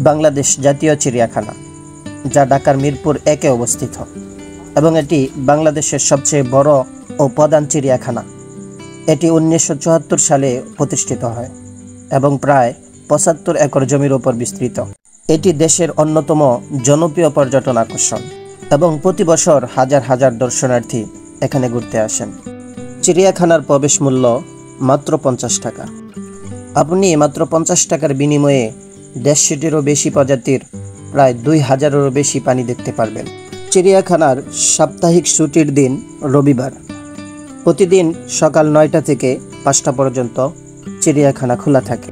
বাংলাদেশ জাতীয় চিড়িয়াখানা, যা ঢাকার মিরপুর 1-এ অবস্থিত এবং এটি বাংলাদেশের সবচেয়ে বড় ও প্রধান চিড়িয়াখানা। এটি 1974 সালে প্রতিষ্ঠিত হয় এবং প্রায় 75 একর জমির উপর বিস্তৃত। এটি দেশের অন্যতম জনপ্রিয় পর্যটন আকর্ষণ এবং প্রতি বছর হাজার হাজার দর্শনার্থী এখানে ঘুরতে আসেন। চিড়িয়াখানার প্রবেশ মূল্য মাত্র 50 টাকা। আপনি মাত্র 50 টাকার বিনিময়ে 150-টিরও বেশি প্রজাতির প্রায় 2000-এরও বেশি প্রাণী দেখতে পারবেন। চিড়িয়াখানার সাপ্তাহিক ছুটির দিন রবিবার। প্রতিদিন সকাল 9টা থেকে 5টা পর্যন্ত চিড়িয়াখানা খোলা থাকে।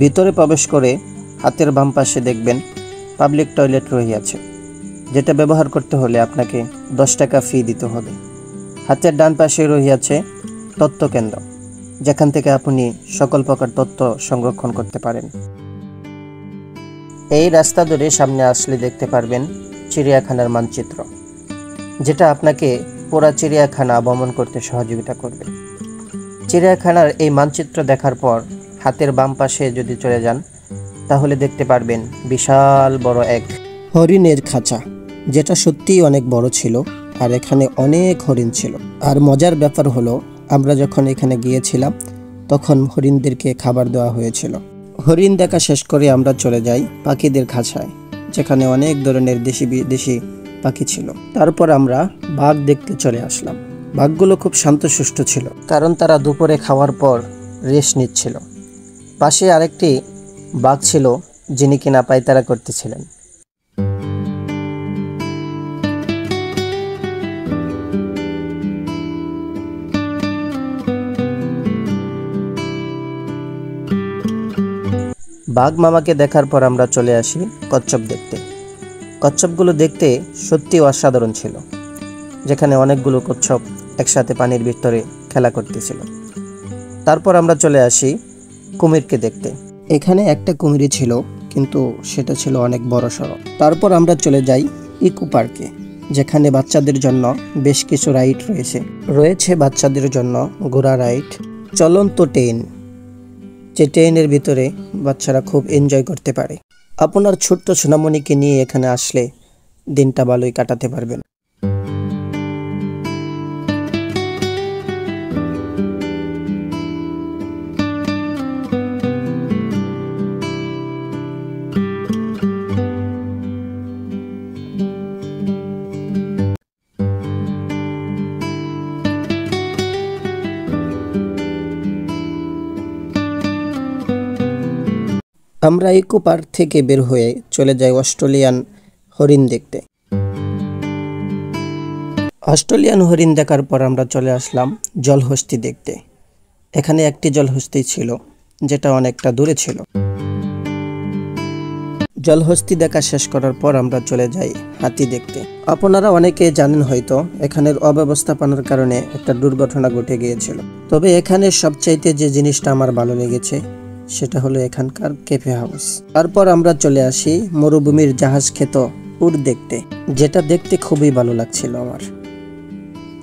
ভিতরে প্রবেশ করে হাতের বাম পাশে দেখবেন পাবলিক টয়লেট রয়েছে, যেটা ব্যবহার করতে হলে আপনাকে 10 টাকা ফি দিতে হবে। হাতের ডান পাশে রয়েছে তথ্য কেন্দ্র, যেখান থেকে আপনি সকল প্রকার তথ্য সংরক্ষণ করতে পারেন। এই রাস্তা ধরে সামনে আসলে দেখতে পারবেন চিড়িয়াখানার মানচিত্র, যেটা আপনাকে পুরো চিড়িয়াখানা ভ্রমণ করতে সহযোগিতা করবে। চিড়িয়াখানার এই মানচিত্র দেখার পর হাতের বাম পাশে যদি চলে যান, তাহলে দেখতে পারবেন বিশাল বড় এক হরিণের খাঁচা, যেটা সত্যিই অনেক বড় ছিল আর এখানে অনেক হরিণ ছিল। আর মজার ব্যাপার হলো, আমরা যখন এখানে গিয়েছিলাম তখন হরিণদেরকে খাবার দেওয়া হয়েছিল। হরিণ দেখা শেষ করে আমরা চলে যাই পাখিদের খাঁচায়, যেখানে অনেক ধরনের দেশি বিদেশি পাখি ছিল। তারপর আমরা বাঘ দেখতে চলে আসলাম। বাঘগুলো খুব শান্তশিষ্ট ছিল, কারণ তারা দুপুরে খাওয়ার পর রেস্ট নিচ্ছিল। পাশে আরেকটি বাঘ ছিল, যিনি কিনা পায়তারা করতেছিলেন। বাঘ মামাকে দেখার পর আমরা চলে আসি কচ্ছপ দেখতে। কচ্ছপগুলো দেখতে সত্যি অসাধারণ ছিল, যেখানে অনেকগুলো কচ্ছপ একসাথে পানির ভিতরে খেলা করতেছিল। তারপর আমরা চলে আসি কুমিরকে দেখতে। এখানে একটা কুমিরই ছিল, কিন্তু সেটা ছিল অনেক বড় সড়ো। তারপর আমরা চলে যাই ইকো পার্কে, যেখানে বাচ্চাদের জন্য বেশ কিছু রাইড রয়েছে বাচ্চাদের জন্য ঘোড়া রাইড, চলন্ত ট্রেন, যে ট্রেনের ভিতরে বাচ্চারা খুব এনজয় করতে পারে। আপনার ছোট্ট সোনামণিকে নিয়ে এখানে আসলে দিনটা ভালোই কাটাতে পারবেন। আমরা ইকো পার্ক থেকে বের হয়ে চলে যাই অস্ট্রেলিয়ান হরিণ দেখতে। অস্ট্রেলিয়ান হরিণ দেখার পর আমরা চলে আসলাম জলহস্তী দেখতে। এখানে একটি জলহস্তী ছিল, যেটা অনেকটা দূরে ছিল। জলহস্তী দেখা শেষ করার পর আমরা চলে যাই হাতি দেখতে। আপনারা অনেকে জানেন হয়তো, এখানের অব্যবস্থাপনার কারণে একটা দুর্ঘটনা ঘটে গিয়েছিল। তবে এখানে সবচাইতে যে জিনিসটা আমার ভালো লেগেছে, সেটা হলো এখানকার ক্যাফে হাউস। তারপর আমরা চলে আসি মরুভূমির জাহাজ খেত উট দেখতে, যেটা দেখতে খুবই ভালো লাগছিল আমার।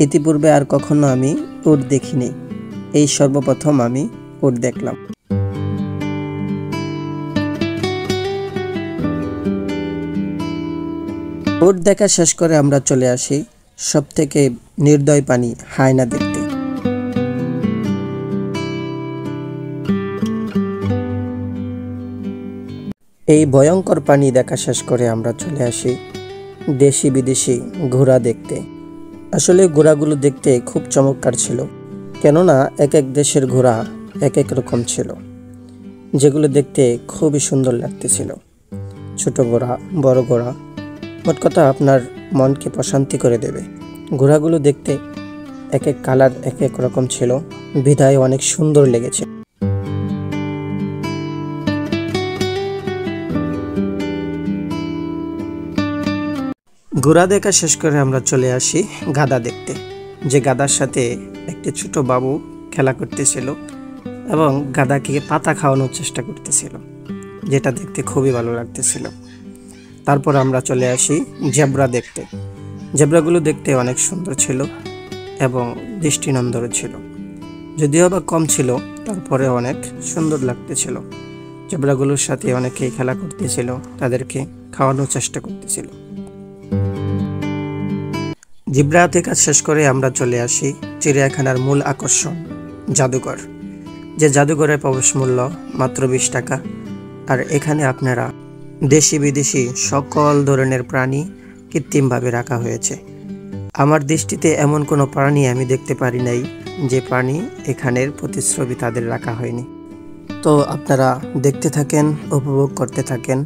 ইতিপূর্বে আর কখনো আমি উট দেখিনি, এই সর্বপ্রথম আমি উট দেখলাম। উট দেখা শেষ করে আমরা চলে আসি সবথেকে নির্দয় প্রাণী হায়না দেখতে। এই ভয়ঙ্কর প্রাণী দেখা শেষ করে আমরা চলে আসি দেশি বিদেশি ঘোড়া দেখতে। আসলে ঘোড়াগুলো দেখতে খুব চমৎকার ছিল, কেননা এক এক দেশের ঘোড়া এক এক রকম ছিল, যেগুলো দেখতে খুবই সুন্দর লাগতেছিল। ছোট ঘোড়া, বড় ঘোড়া, মোট কথা আপনার মনকে প্রশান্তি করে দেবে। ঘোড়াগুলো দেখতে এক এক কালার এক এক রকম ছিল, বিধায় অনেক সুন্দর লেগেছে। ঘোড়া দেখা শেষ করে আমরা চলে আসি গাধা দেখতে, যে গাধার সাথে একটি ছোট বাবু খেলা করতেছিল এবং গাধাকে পাতা খাওয়ানোর চেষ্টা করতেছিল, যেটা দেখতে খুবই ভালো লাগতেছিল। তারপর আমরা চলে আসি জেব্রা দেখতে। জেব্রাগুলো দেখতে অনেক সুন্দর ছিল এবং দৃষ্টিনন্দনও ছিল, যদিও বা কম ছিল, তারপরে অনেক সুন্দর লাগতেছিল। জেব্রাগুলোর সাথে অনেকেই খেলা করতেছিল, তাদেরকে খাওয়ানোর চেষ্টা করতেছিল। জিব্রা দেখা শেষ করে আমরা চলে আসি চিড়িয়াখানার মূল আকর্ষণ জাদুঘর, যে জাদুঘরের প্রবেশ মূল্য মাত্র 20 টাকা। আর এখানে আপনারা দেশি বিদেশি সকল ধরনের প্রাণী কৃত্রিমভাবে রাখা হয়েছে। আমার দৃষ্টিতে এমন কোনো প্রাণী আমি দেখতে পারি নাই যে প্রাণী এখানের প্রতিচ্ছবি তাদের রাখা হয়নি। তো আপনারা দেখতে থাকেন, উপভোগ করতে থাকেন।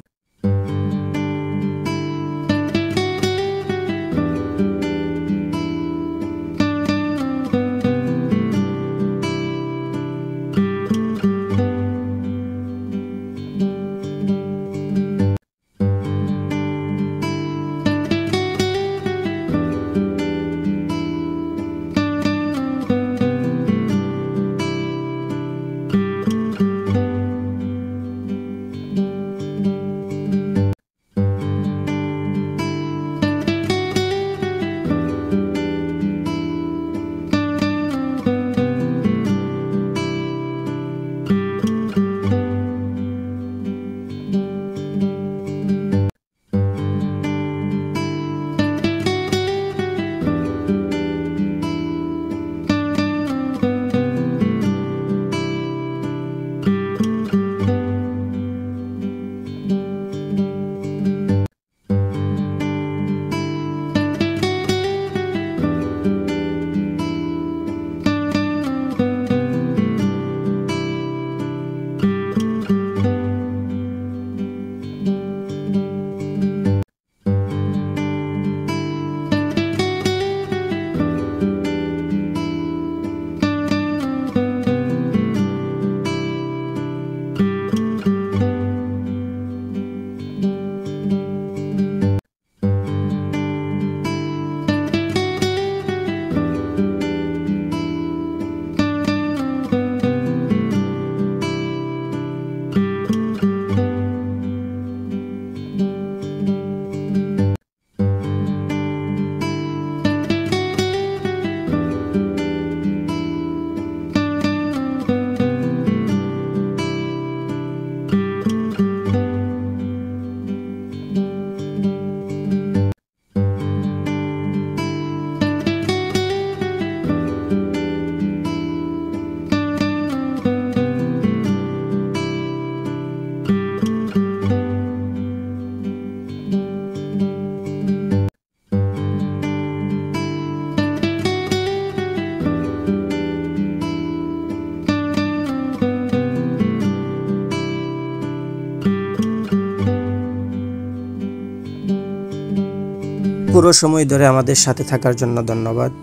পুরো সময় ধরে আমাদের সাথে থাকার জন্য ধন্যবাদ।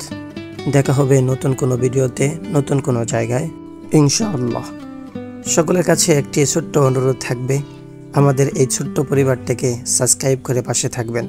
দেখা হবে নতুন কোনো ভিডিওতে, নতুন কোনো জায়গায় ইনশাআল্লাহ। সকলের কাছে একটি ছোট্ট অনুরোধ থাকবে, আমাদের এই ছোট্ট পরিবারটাকে সাবস্ক্রাইব করে পাশে থাকবেন।